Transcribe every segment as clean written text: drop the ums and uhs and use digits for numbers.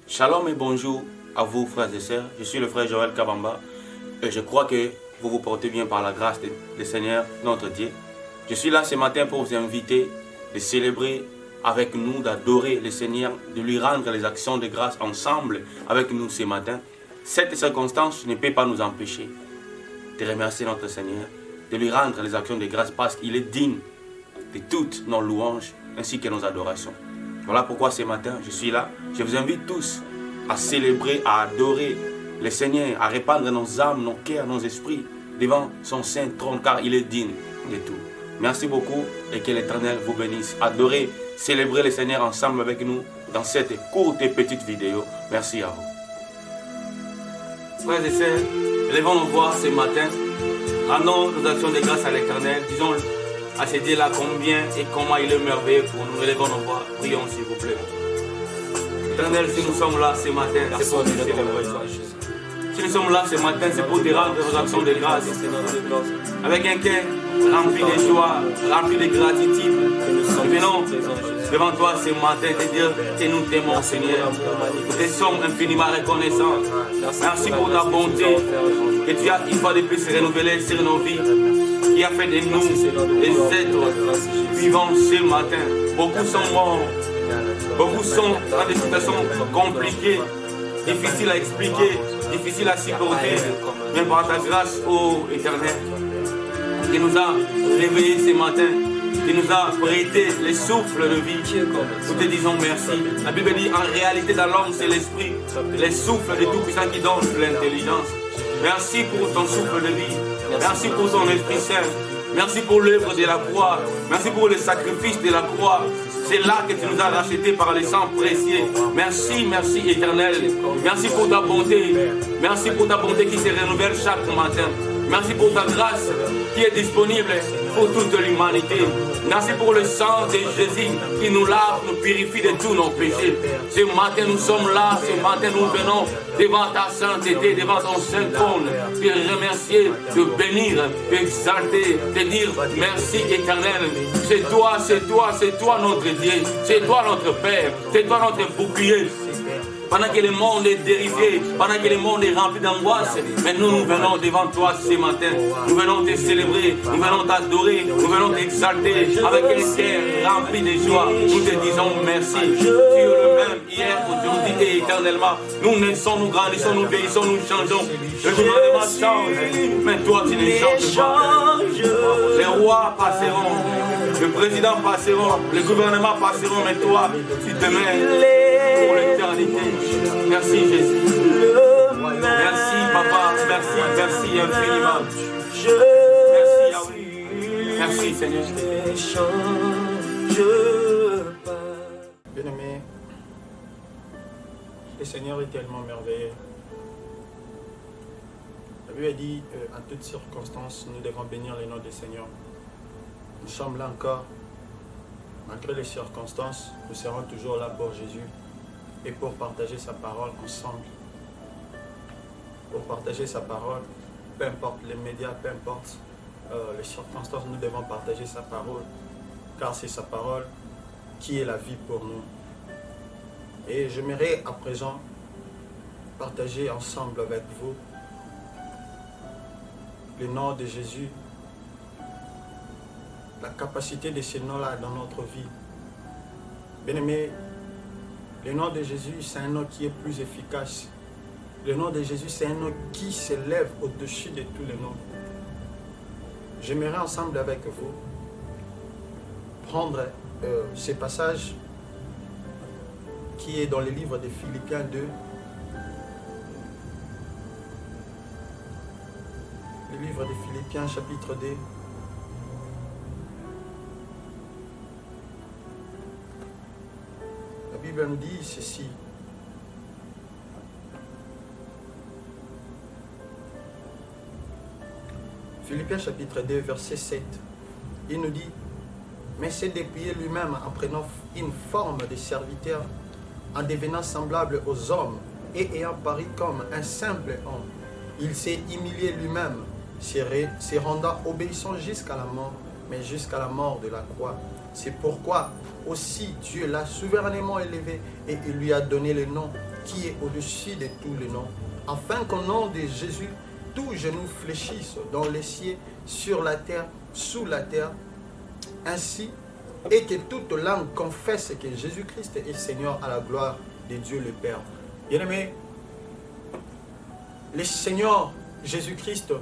Shalom et bonjour à vous frères et sœurs, je suis le frère Joël Kabamba et je crois que vous vous portez bien par la grâce du Seigneur notre Dieu. Je suis là ce matin pour vous inviter de célébrer avec nous, d'adorer le Seigneur, de lui rendre les actions de grâce ensemble avec nous ce matin. Cette circonstance ne peut pas nous empêcher de remercier notre Seigneur, de lui rendre les actions de grâce parce qu'il est digne de toutes nos louanges ainsi que nos adorations. Voilà pourquoi ce matin, je suis là. Je vous invite tous à célébrer, à adorer le Seigneur, à répandre nos âmes, nos cœurs, nos esprits devant son saint trône, car il est digne de tout. Merci beaucoup et que l'Éternel vous bénisse. Adorez, célébrez le Seigneur ensemble avec nous dans cette courte et petite vidéo. Merci à vous. Frères et sœurs, levons nos voix ce matin. Rendons nos actions de grâce à l'Éternel. Disons à ce Dieu-là combien et comment il est merveilleux pour nous. Élevons nos voix, prions s'il vous plaît. Éternel, si nous sommes là ce matin, c'est pour te célébrer. Si nous sommes là ce matin, c'est pour te rendre nos actions de grâce. Avec un cœur rempli de joie, rempli de gratitude. Nous venons devant toi ce matin te dire que nous t'aimons, Seigneur. Nous te sommes infiniment reconnaissants. Merci pour ta bonté que tu as une fois de plus renouvelée sur nos vies, qui a fait de nous des êtres vivants ce matin. Beaucoup sont morts, beaucoup sont dans des situations compliquées, difficiles à expliquer, difficiles à supporter. Mais par ta grâce, ô Éternel, qui nous a réveillés ce matin, qui nous a prêté le souffle de vie, nous te disons merci. La Bible dit en réalité dans l'homme c'est l'esprit, le souffle de Tout-Puissant qui donne l'intelligence. Merci pour ton souffle de vie, merci pour ton Esprit Saint, merci pour l'œuvre de la croix, merci pour le sacrifice de la croix. C'est là que tu nous as rachetés par le sang précieux. Merci, merci Éternel. Merci pour ta bonté. Merci pour ta bonté qui se renouvelle chaque matin. Merci pour ta grâce qui est disponible pour toute l'humanité. Merci pour le sang de Jésus qui nous lave, nous purifie de tous nos péchés. Ce matin nous sommes là, ce matin nous venons devant ta sainteté, devant ton saint trône, te remercier, te bénir, t'exalter, te dire merci Éternel. C'est toi, c'est toi, c'est toi notre Dieu, c'est toi notre Père, c'est toi notre bouclier. Pendant que le monde est dérivé, pendant que le monde est rempli d'angoisse, mais nous venons devant toi ce matin. Nous venons te célébrer, nous venons t'adorer, nous venons t'exalter avec un cœur rempli de joie. Nous te disons merci. Tu es le même hier, aujourd'hui et éternellement. Nous naissons, nous grandissons, nous vieillissons, nous changeons. Le gouvernement change, mais toi tu ne changes pas. Les rois passeront, le président passeront, le gouvernement passeront, mais toi tu demeures pour l'éternité. Merci Jésus. Merci Papa. Merci infiniment. Merci Yahweh. Merci Seigneur. Bien-aimé, le Seigneur est tellement merveilleux. La Bible dit en toutes circonstances, nous devons bénir le nom du Seigneur. Nous sommes là encore. Malgré les circonstances, nous serons toujours là pour Jésus. Et pour partager sa parole ensemble, pour partager sa parole, peu importe les médias, peu importe les circonstances, nous devons partager sa parole, car c'est sa parole qui est la vie pour nous. Et j'aimerais à présent partager ensemble avec vous le nom de Jésus, la capacité de ce nom-là dans notre vie. Bien-aimés, le nom de Jésus, c'est un nom qui est plus efficace. Le nom de Jésus, c'est un nom qui s'élève au-dessus de tous les noms. J'aimerais ensemble avec vous prendre ce passage qui est dans le livre de Philippiens 2. Le livre de Philippiens, chapitre 2. La Bible nous dit ceci. Philippiens chapitre 2, verset 7. Il nous dit, mais c'est dépouiller lui-même en prenant une forme de serviteur, en devenant semblable aux hommes et ayant paru comme un simple homme. Il s'est humilié lui-même, se rendant obéissant jusqu'à la mort, mais jusqu'à la mort de la croix. C'est pourquoi aussi Dieu l'a souverainement élevé et il lui a donné le nom qui est au-dessus de tous les noms, afin qu'au nom de Jésus, tout genou fléchisse dans les cieux, sur la terre, sous la terre, ainsi, et que toute langue confesse que Jésus-Christ est Seigneur à la gloire de Dieu le Père. Bien-aimés, le Seigneur Jésus-Christ,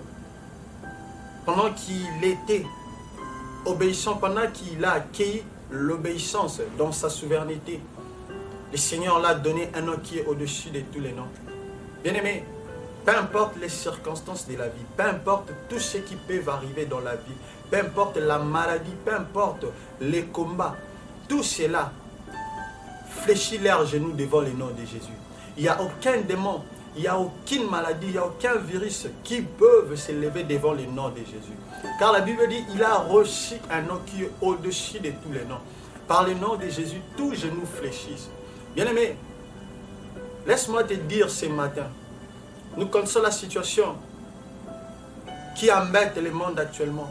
pendant qu'il était obéissant, pendant qu'il a accueilli l'obéissance dans sa souveraineté, le Seigneur l'a donné un nom qui est au-dessus de tous les noms. Bien-aimés, peu importe les circonstances de la vie, peu importe tout ce qui peut arriver dans la vie, peu importe la maladie, peu importe les combats, tout cela fléchit leurs genoux devant le nom de Jésus. Il n'y a aucun démon, il n'y a aucune maladie, il n'y a aucun virus qui peuvent s'élever devant le nom de Jésus. Car la Bible dit, il a reçu un nom qui est au-dessus de tous les noms. Par le nom de Jésus, tous genoux fléchissent. Bien-aimé, laisse-moi te dire ce matin, nous connaissons la situation qui embête le monde actuellement.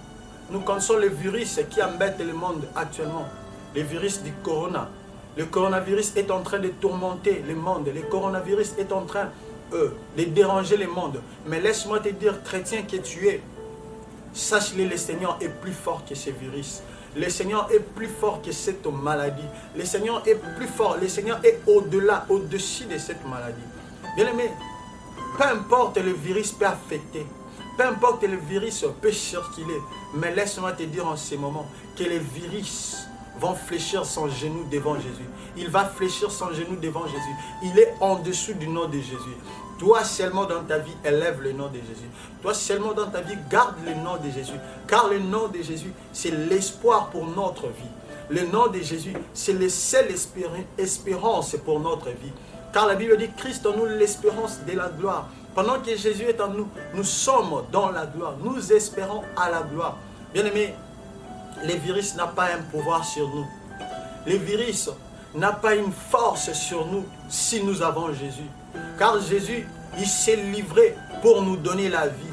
Nous connaissons le virus qui embête le monde actuellement. Le virus du corona. Le coronavirus est en train de tourmenter le monde. Le coronavirus est en train de déranger le monde. Mais laisse-moi te dire, chrétien que tu es, sache-le, le Seigneur est plus fort que ce virus. Le Seigneur est plus fort que cette maladie. Le Seigneur est plus fort. Le Seigneur est au-delà, au-dessus de cette maladie. Bien-aimé, peu importe le virus peut affecter, peu importe le virus peut circuler, mais laisse-moi te dire en ce moment que les virus vont fléchir son genou devant Jésus. Il va fléchir son genou devant Jésus. Il est en dessous du nom de Jésus. Toi seulement dans ta vie, élève le nom de Jésus. Toi seulement dans ta vie, garde le nom de Jésus. Car le nom de Jésus, c'est l'espoir pour notre vie. Le nom de Jésus, c'est la seule espérance pour notre vie. Car la Bible dit, Christ en nous l'espérance de la gloire. Pendant que Jésus est en nous, nous sommes dans la gloire. Nous espérons à la gloire. Bien-aimés, le virus n'a pas un pouvoir sur nous. Le virus n'a pas une force sur nous si nous avons Jésus. Car Jésus, il s'est livré pour nous donner la vie.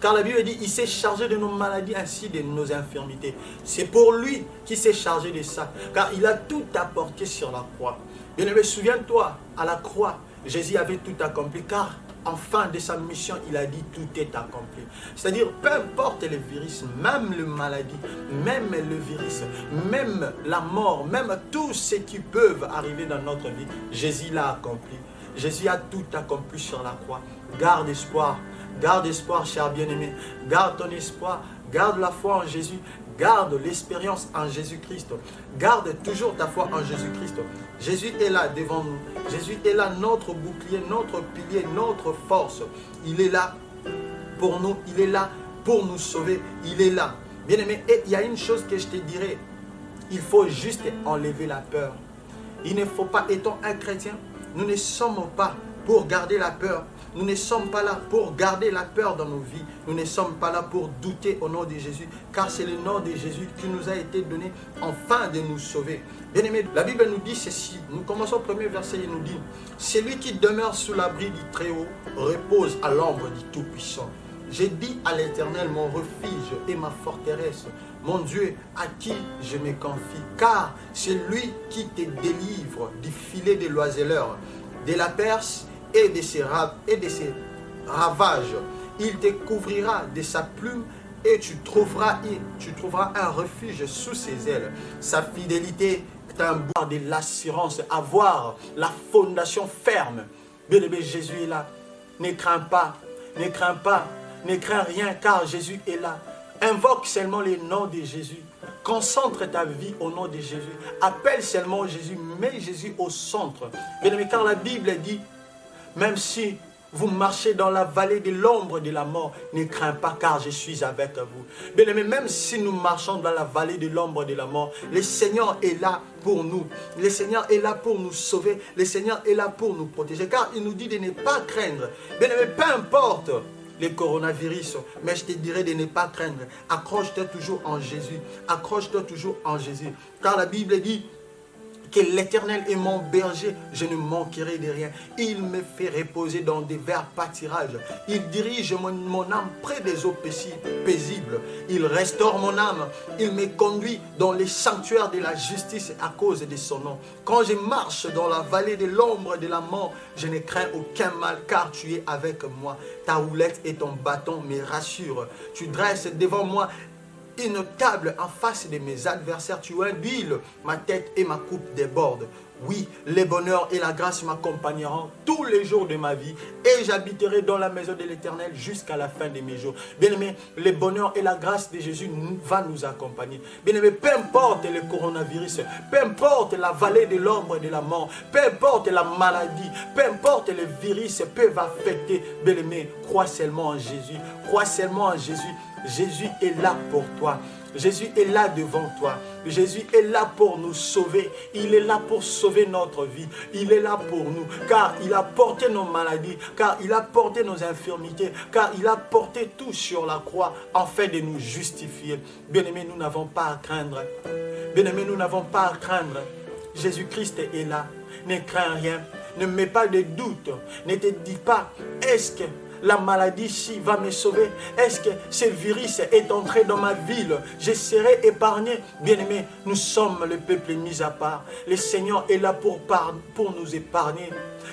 Car la Bible dit, il s'est chargé de nos maladies ainsi de nos infirmités. C'est pour lui qu'il s'est chargé de ça. Car il a tout apporté sur la croix. Bien-aimé, souviens-toi, à la croix, Jésus avait tout accompli. Car en fin de sa mission, il a dit tout est accompli. C'est-à-dire, peu importe les virus, même les maladies, même le virus, même la mort, même tout ce qui peut arriver dans notre vie, Jésus l'a accompli. Jésus a tout accompli sur la croix. Garde espoir, cher bien-aimé. Garde ton espoir, garde la foi en Jésus. Garde l'expérience en Jésus-Christ. Garde toujours ta foi en Jésus-Christ. Jésus est là devant nous. Jésus est là, notre bouclier, notre pilier, notre force. Il est là pour nous. Il est là pour nous sauver. Il est là. Bien-aimé, et il y a une chose que je te dirais. Il faut juste enlever la peur. Il ne faut pas, étant un chrétien, nous ne sommes pas pour garder la peur. Nous ne sommes pas là pour garder la peur dans nos vies. Nous ne sommes pas là pour douter au nom de Jésus. Car c'est le nom de Jésus qui nous a été donné afin de nous sauver. Bien-aimés, la Bible nous dit ceci. Nous commençons au premier verset. Il nous dit, celui qui demeure sous l'abri du Très-Haut repose à l'ombre du Tout-Puissant. J'ai dit à l'Éternel, mon refuge et ma forteresse, mon Dieu à qui je me confie. Car c'est lui qui te délivre du filet de l'oiseleur, de la perse et de ses ravages. Il te couvrira de sa plume et tu trouveras un refuge sous ses ailes. Sa fidélité est un bois de l'assurance, avoir la fondation ferme. Bien-aimé, Jésus est là. Ne crains pas, ne crains pas, ne crains rien car Jésus est là. Invoque seulement le nom de Jésus. Concentre ta vie au nom de Jésus. Appelle seulement Jésus. Mets Jésus au centre. Bien-aimé, car la Bible dit, même si vous marchez dans la vallée de l'ombre de la mort, ne crains pas car je suis avec vous. Bien-aimé, même si nous marchons dans la vallée de l'ombre de la mort, le Seigneur est là pour nous. Le Seigneur est là pour nous sauver. Le Seigneur est là pour nous protéger. Car il nous dit de ne pas craindre. Bien-aimé, peu importe le coronavirus, mais je te dirais de ne pas craindre. Accroche-toi toujours en Jésus. Accroche-toi toujours en Jésus. Car la Bible dit, que l'Éternel est mon berger, je ne manquerai de rien. Il me fait reposer dans des verts pâtirages. Il dirige mon âme près des eaux paisibles. Il restaure mon âme. Il me conduit dans les sanctuaires de la justice à cause de son nom. Quand je marche dans la vallée de l'ombre de la mort, je ne crains aucun mal car tu es avec moi. Ta houlette et ton bâton me rassurent. Tu dresses devant moi une table en face de mes adversaires. Tu huiles ma tête et ma coupe déborde. Oui, le bonheur et la grâce m'accompagneront tous les jours de ma vie et j'habiterai dans la maison de l'Éternel jusqu'à la fin de mes jours. Bien-aimé, le bonheur et la grâce de Jésus va nous accompagner. Bien-aimé, peu importe le coronavirus, peu importe la vallée de l'ombre et de la mort, peu importe la maladie, peu importe les virus peuvent affecter. Bien-aimé, crois seulement en Jésus. Crois seulement en Jésus. Jésus est là pour toi. Jésus est là devant toi. Jésus est là pour nous sauver. Il est là pour sauver notre vie. Il est là pour nous. Car il a porté nos maladies. Car il a porté nos infirmités. Car il a porté tout sur la croix afin de nous justifier. Bien-aimés, nous n'avons pas à craindre. Bien-aimés, nous n'avons pas à craindre. Jésus-Christ est là. Ne crains rien. Ne mets pas de doute. Ne te dis pas, est-ce que la maladie ici va me sauver? Est-ce que ce virus est entré dans ma ville? Je serai épargné. Bien-aimés, nous sommes le peuple mis à part. Le Seigneur est là pour nous épargner.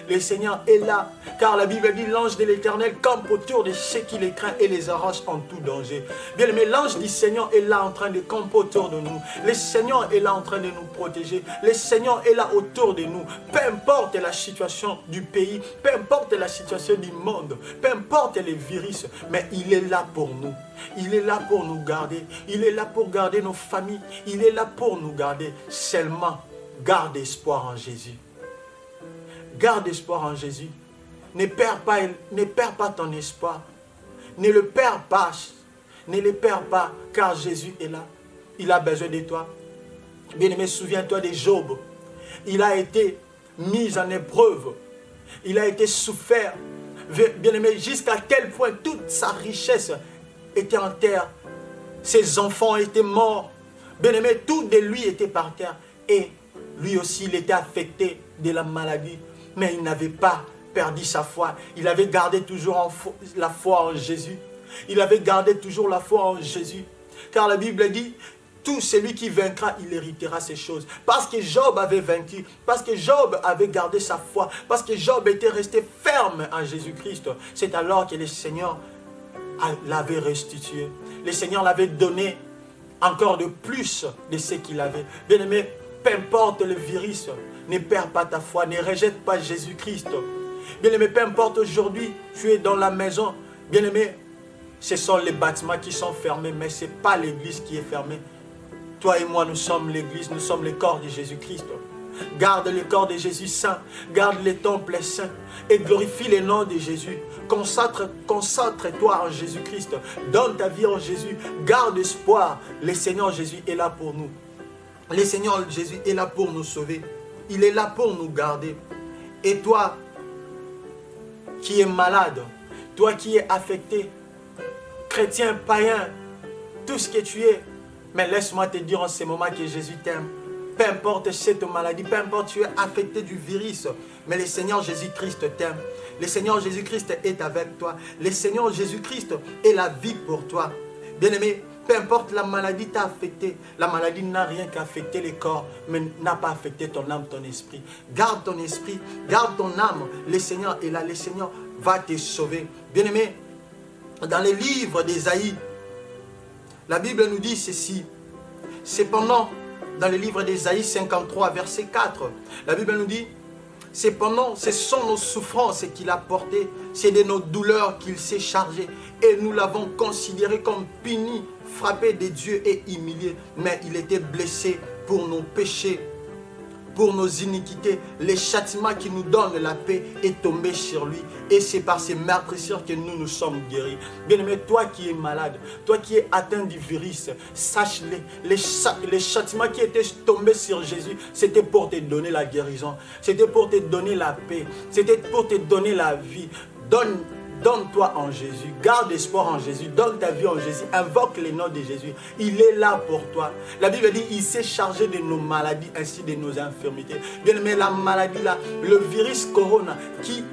Le Seigneur est là, car la Bible dit l'ange de l'Éternel campe autour de ceux qui les craignent et les arrache en tout danger. Bien-aimés, l'ange du Seigneur est là en train de camper autour de nous. Le Seigneur est là en train de nous protéger. Le Seigneur est là autour de nous. Peu importe la situation du pays, peu importe la situation du monde, peu importe les virus, mais il est là pour nous. Il est là pour nous garder. Il est là pour garder nos familles. Il est là pour nous garder. Seulement, garde espoir en Jésus. Garde espoir en Jésus. Ne perds pas ton espoir. Ne le perds pas. Ne le perds pas, car Jésus est là. Il a besoin de toi. Bien-aimé, souviens-toi de Job. Il a été mis en épreuve. Il a été souffert. Bien-aimé, jusqu'à quel point toute sa richesse était en terre. Ses enfants étaient morts. Bien-aimé, tout de lui était par terre. Et lui aussi, il était affecté de la maladie. Mais il n'avait pas perdu sa foi. Il avait gardé toujours la foi en Jésus. Il avait gardé toujours la foi en Jésus. Car la Bible dit, tout celui qui vaincra, il héritera ces choses. Parce que Job avait vaincu. Parce que Job avait gardé sa foi. Parce que Job était resté ferme en Jésus-Christ. C'est alors que le Seigneur l'avait restitué. Le Seigneur l'avait donné encore de plus de ce qu'il avait. Bien-aimé, peu importe le virus, ne perds pas ta foi, ne rejette pas Jésus-Christ. Bien-aimé, peu importe aujourd'hui, tu es dans la maison. Bien-aimé, ce sont les bâtiments qui sont fermés, mais ce n'est pas l'église qui est fermée. Toi et moi, nous sommes l'église, nous sommes le corps de Jésus-Christ. Garde le corps de Jésus saint, garde le temple saint et glorifie le nom de Jésus. Concentre-toi en Jésus-Christ, donne ta vie en Jésus, garde espoir. Le Seigneur Jésus est là pour nous. Le Seigneur Jésus est là pour nous sauver. Il est là pour nous garder. Et toi qui es malade, toi qui es affecté, chrétien, païen, tout ce que tu es, mais laisse-moi te dire en ce moment que Jésus t'aime. Peu importe cette maladie, peu importe tu es affecté du virus, mais le Seigneur Jésus-Christ t'aime. Le Seigneur Jésus-Christ est avec toi. Le Seigneur Jésus-Christ est la vie pour toi. Bien-aimé, peu importe la maladie t'a affecté, la maladie n'a rien qu'à affecter le corps, mais n'a pas affecté ton âme, ton esprit. Garde ton esprit, garde ton âme. Le Seigneur est là, le Seigneur va te sauver. Bien-aimé, dans les livres d'Ésaïe, la Bible nous dit ceci. Cependant, dans le livre d'Ésaïe 53, verset 4, la Bible nous dit, cependant, ce sont nos souffrances qu'il a portées, c'est de nos douleurs qu'il s'est chargé, et nous l'avons considéré comme puni, frappé de Dieu et humilié, mais il était blessé pour nos péchés, pour nos iniquités. Le châtiment qui nous donne la paix est tombé sur lui, et c'est par ses meurtrissures que nous sommes guéris. Bien-aimé, toi qui es malade, toi qui es atteint du virus, sache-le, le châtiment qui était tombé sur Jésus, c'était pour te donner la guérison, c'était pour te donner la paix, c'était pour te donner la vie. Donne-toi en Jésus, garde espoir en Jésus, donne ta vie en Jésus, invoque le nom de Jésus. Il est là pour toi. La Bible dit, il s'est chargé de nos maladies ainsi de nos infirmités. Bien aimé, la maladie là, le virus corona qui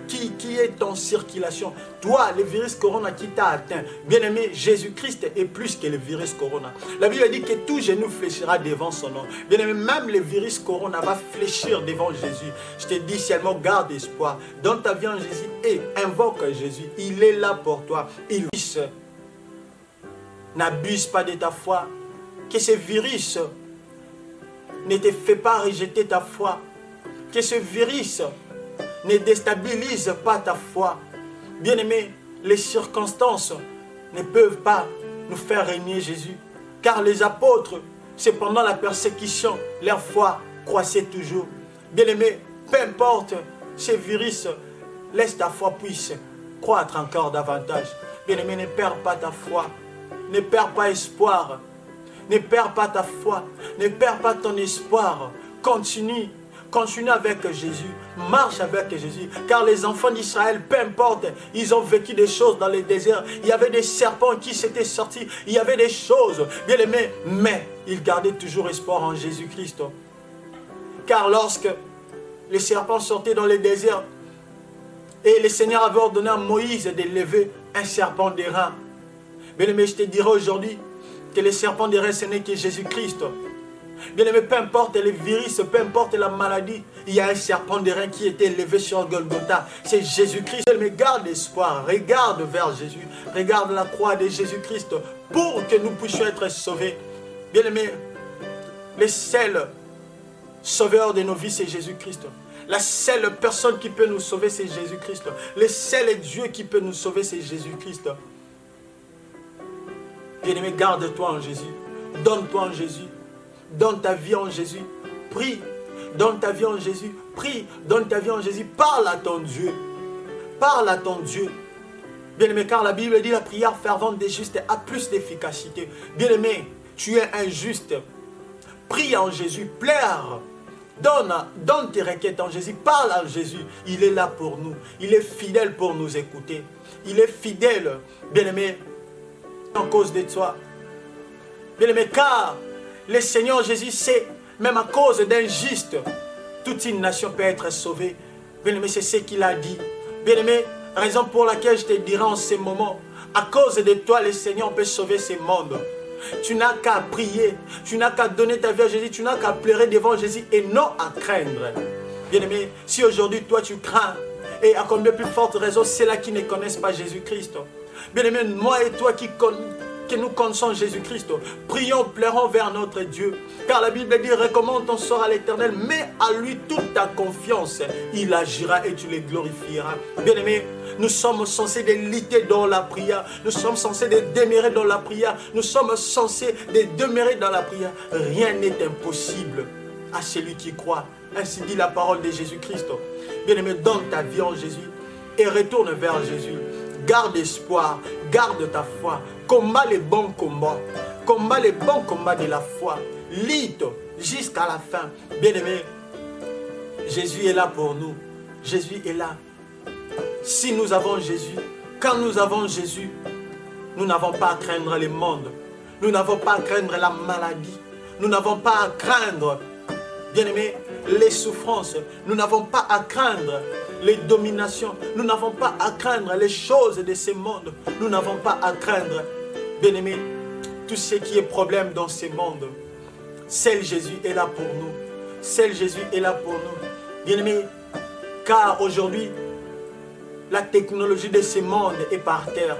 est en circulation, toi, le virus corona qui t'a atteint, bien aimé, Jésus-Christ est plus que le virus corona. La Bible dit que tout genou fléchira devant son nom. Bien aimé, même le virus corona va fléchir devant Jésus. Je te dis seulement, garde espoir, donne ta vie en Jésus et invoque Jésus. Il est là pour toi. Il n'abuse pas de ta foi. Que ce virus ne te fait pas rejeter ta foi. Que ce virus ne déstabilise pas ta foi. Bien-aimé, les circonstances ne peuvent pas nous faire régner Jésus. Car les apôtres, c'est pendant la persécution, leur foi croissait toujours. Bien-aimé, peu importe ce virus, laisse ta foi puisse croître encore davantage. Bien-aimé, ne perds pas ta foi. Ne perds pas espoir. Ne perds pas ta foi. Ne perds pas ton espoir. Continue. Continue avec Jésus. Marche avec Jésus. Car les enfants d'Israël, peu importe, ils ont vécu des choses dans les déserts. Il y avait des serpents qui s'étaient sortis. Il y avait des choses, bien aimés, mais ils gardaient toujours espoir en Jésus-Christ. Car lorsque les serpents sortaient dans les déserts, et le Seigneur avait ordonné à Moïse de lever un serpent d'airain. Bien aimé, je te dirai aujourd'hui que le serpent d'airain, ce n'est que Jésus-Christ. Bien aimé, peu importe les virus, peu importe la maladie, il y a un serpent d'airain qui était levé sur Golgotha. C'est Jésus-Christ. Mais garde espoir, regarde vers Jésus, regarde la croix de Jésus-Christ pour que nous puissions être sauvés. Bien aimé, le seul sauveur de nos vies, c'est Jésus-Christ. La seule personne qui peut nous sauver, c'est Jésus-Christ. Le seul Dieu qui peut nous sauver, c'est Jésus-Christ. Bien-aimé, garde-toi en Jésus. Donne-toi en Jésus. Donne ta vie en Jésus. Prie. Donne ta vie en Jésus. Prie. Donne ta vie en Jésus. Parle à ton Dieu. Parle à ton Dieu. Bien-aimé, car la Bible dit la prière fervente des justes a plus d'efficacité. Bien-aimé, tu es injuste. Prie en Jésus. Pleure. Donne tes requêtes en Jésus. Parle à Jésus. Il est là pour nous. Il est fidèle pour nous écouter. Il est fidèle, bien-aimé, en cause de toi. Bien-aimé, car le Seigneur Jésus sait, même à cause d'un juste, toute une nation peut être sauvée. Bien-aimé, c'est ce qu'il a dit. Bien-aimé, raison pour laquelle je te dirai en ce moment, à cause de toi, le Seigneur peut sauver ce monde. Tu n'as qu'à prier, tu n'as qu'à donner ta vie à Jésus, tu n'as qu'à pleurer devant Jésus et non à craindre. Bien-aimé, si aujourd'hui toi tu crains, et à combien plus forte raison ceux-là qui ne connaissent pas Jésus-Christ. Bien-aimé, moi et toi que nous connaissons Jésus-Christ, prions, pleurons vers notre Dieu. Car la Bible dit, recommande ton sort à l'Éternel, mets à lui toute ta confiance. Il agira et tu le glorifieras. Bien-aimé, nous sommes censés de lutter dans la prière. Nous sommes censés de demeurer dans la prière. Nous sommes censés de demeurer dans la prière. Rien n'est impossible à celui qui croit. Ainsi dit la parole de Jésus-Christ. Bien-aimé, donne ta vie en Jésus et retourne vers Jésus. Garde espoir, garde ta foi. Combat les bons combats. Combat les bons combats de la foi. Lutte jusqu'à la fin. Bien-aimé, Jésus est là pour nous. Jésus est là. Si nous avons Jésus, quand nous avons Jésus, nous n'avons pas à craindre le monde. Nous n'avons pas à craindre la maladie. Nous n'avons pas à craindre, bien-aimé, les souffrances. Nous n'avons pas à craindre les dominations. Nous n'avons pas à craindre les choses de ce monde. Nous n'avons pas à craindre, bien-aimé, tout ce qui est problème dans ce monde. Seul Jésus est là pour nous. Seul Jésus est là pour nous. Bien-aimé, car aujourd'hui, la technologie de ce monde est par terre.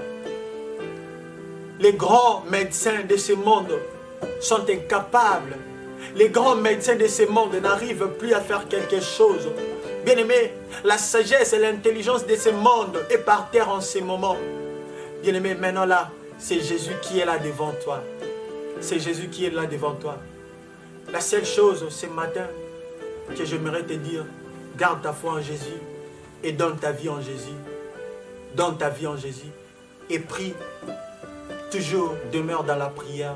Les grands médecins de ce monde sont incapables. Les grands médecins de ce monde n'arrivent plus à faire quelque chose. Bien-aimé, la sagesse et l'intelligence de ce monde est par terre en ce moment. Bien-aimé, maintenant là, c'est Jésus qui est là devant toi. C'est Jésus qui est là devant toi. La seule chose ce matin que j'aimerais te dire, garde ta foi en Jésus et donne ta vie en Jésus. Donne ta vie en Jésus et prie. Toujours demeure dans la prière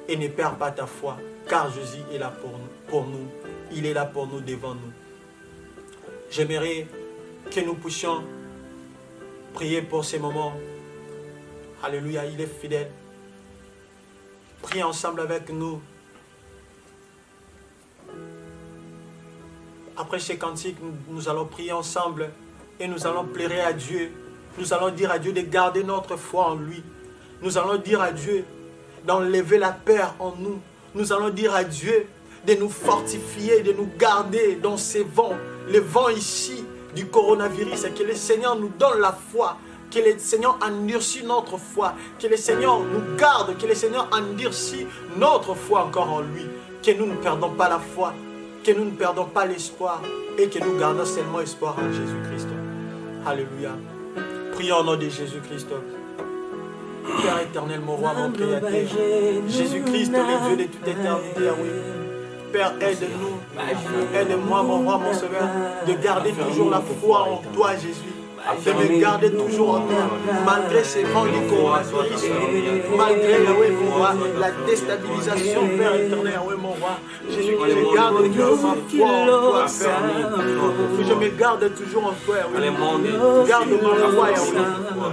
et ne perds pas ta foi, car Jésus est là pour nous. Il est là pour nous, devant nous. J'aimerais que nous puissions Priez pour ces moments. Alléluia, il est fidèle. Priez ensemble avec nous. Après ces cantiques, nous allons prier ensemble et nous allons plairer à Dieu. Nous allons dire à Dieu de garder notre foi en lui. Nous allons dire à Dieu d'enlever la peur en nous. Nous allons dire à Dieu de nous fortifier, de nous garder dans ces vents. Les vents ici du coronavirus, et que le Seigneur nous donne la foi. Que le Seigneur endurcit notre foi. Que le Seigneur nous garde. Que le Seigneur endurcit notre foi encore en lui. Que nous ne perdons pas la foi. Que nous ne perdons pas l'espoir. Et que nous gardons seulement espoir en Jésus-Christ. Alléluia. Prions au nom de Jésus-Christ. Père éternel, mon roi, mon créateur. Jésus-Christ, le Dieu de toute éternité. Oui. Père, aide-nous. Aide-moi, mon roi, mon sauveur, de garder toujours la foi en toi, Jésus. De me garder toujours en toi, malgré ces vents du coronavirus, malgré la déstabilisation, Père éternel, mon roi. Jésus, que je garde toujours ma foi en toi, Père. Que je me garde toujours en toi, garde ma foi,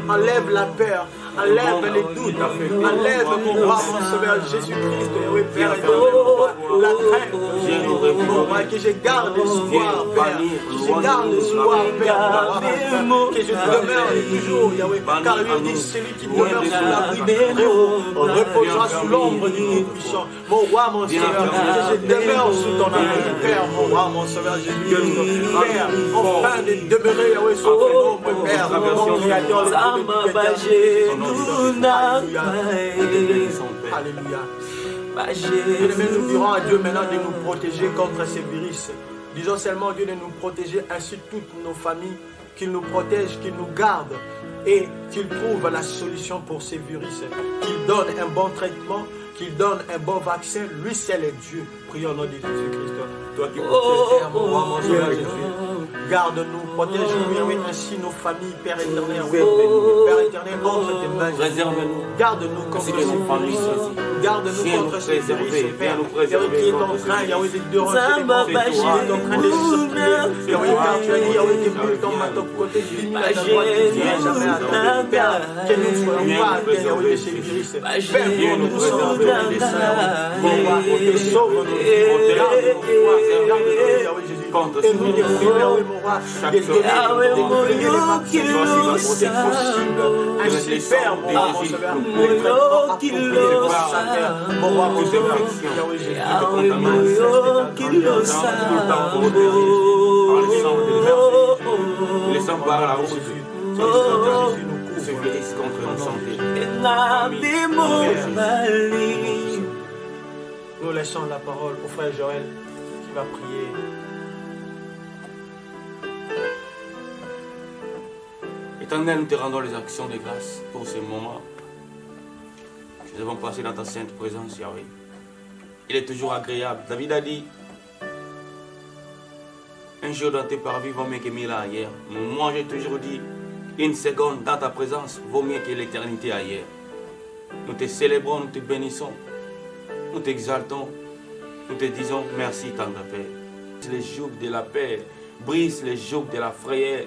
enlève la peur. Enlève les doutes, enlève mon roi, mon sauveur Jésus-Christ, oui, Père éternel, la crainte, mon roi, que je garde espoir, Père, que je garde espoir, Père, que je demeure toujours, Yahweh, car lui dit, celui qui demeure sous l'abri du Très-Haut reposera sous l'ombre du Tout-Puissant. Mon roi, mon sauveur, que je demeure sous ton abri, Père, mon roi, mon sauveur Jésus-Christ, Père, enfin de demeurer, Yahweh, sous ton ombre, Père, mon créateur, le Alléluia. Nous dirons à Dieu maintenant de nous protéger contre ces virus. Disons seulement Dieu de nous protéger ainsi toutes nos familles, qu'il nous protège, qu'il nous garde et qu'il trouve la solution pour ces virus, qu'il donne un bon traitement, qu'il donne un bon vaccin. Lui seul est Dieu. Prions au nom de Jésus-Christ. Toi qui protèges, mon roi, mon Seigneur Jésus. Garde-nous, protège-nous, ainsi nos familles, Père éternel, Père éternel, entre tes mains. Réserve-nous. Garde-nous contre ces virus. Garde-nous contre ces virus, Père. Père qui est en train, Yahweh, de rentrer dans qui est en train de circuler. Yahweh, car tu as dit, Yahweh, que plus tombe à ton côté, diminue à ta droite, tu ne viens jamais à ton Père, que nous ne soyons pas atteints, Yahweh, de ces virus. Père, nous sommes des saints. Mon roi, sauve-nous, garde-nous, Yahweh, Jésus. Et nous découvrir, Yahweh, mon roi, des données, les vaccins, c'est possible. Ainsi, Père, mon roi, mon sauveur, les traitements appropriés par sa terre. Mon roi, mon sauveur, Yahweh, Jésus, te contamine, le sang par la route, ce virus contre notre santé. Nous laissons la parole au frère Joël qui va prier. Éternel, nous te rendons les actions de grâce pour ce moment. Nous avons passé dans ta sainte présence, Yahweh. Il est toujours agréable. David a dit, un jour dans tes parvis vaut mieux que 1000 ans ailleurs. Moi, j'ai toujours dit, une seconde dans ta présence vaut mieux que l'éternité ailleurs. Nous te célébrons, nous te bénissons, nous t'exaltons, nous te disons merci, tendre Père. Brise les jougs de la paix, brise les jougs de la frayeur,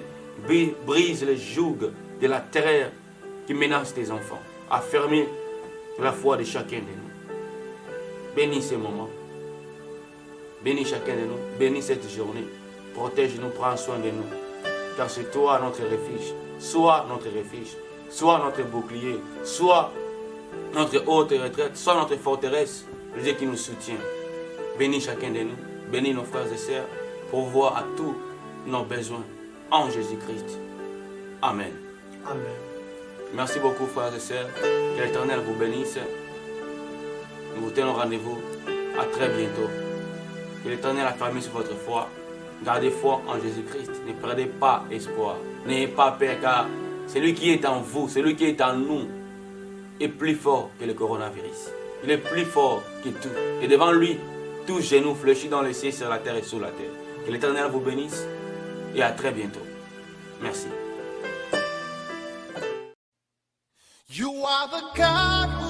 brise les jougs de la terreur qui menace tes enfants. Affermis la foi de chacun de nous. Bénis ces moments. Bénis chacun de nous. Bénis cette journée. Protège-nous, prends soin de nous. Car c'est toi notre refuge. Sois notre refuge. Sois notre bouclier. Sois notre haute retraite. Sois notre forteresse. Le Dieu qui nous soutient. Bénis chacun de nous. Bénis nos frères et sœurs. Pourvois à tous nos besoins. En Jésus-Christ. Amen. Amen. Merci beaucoup, frères et sœurs. Que l'Éternel vous bénisse. Nous vous tenons rendez-vous. À très bientôt. Que l'Éternel affermisse sur votre foi. Gardez foi en Jésus-Christ. Ne perdez pas espoir. N'ayez pas peur, car celui qui est en vous, celui qui est en nous, est plus fort que le coronavirus. Il est plus fort que tout. Et devant lui, tout genou fléchit dans les cieux, sur la terre et sous la terre. Que l'Éternel vous bénisse. Et à très bientôt. Merci. You are the God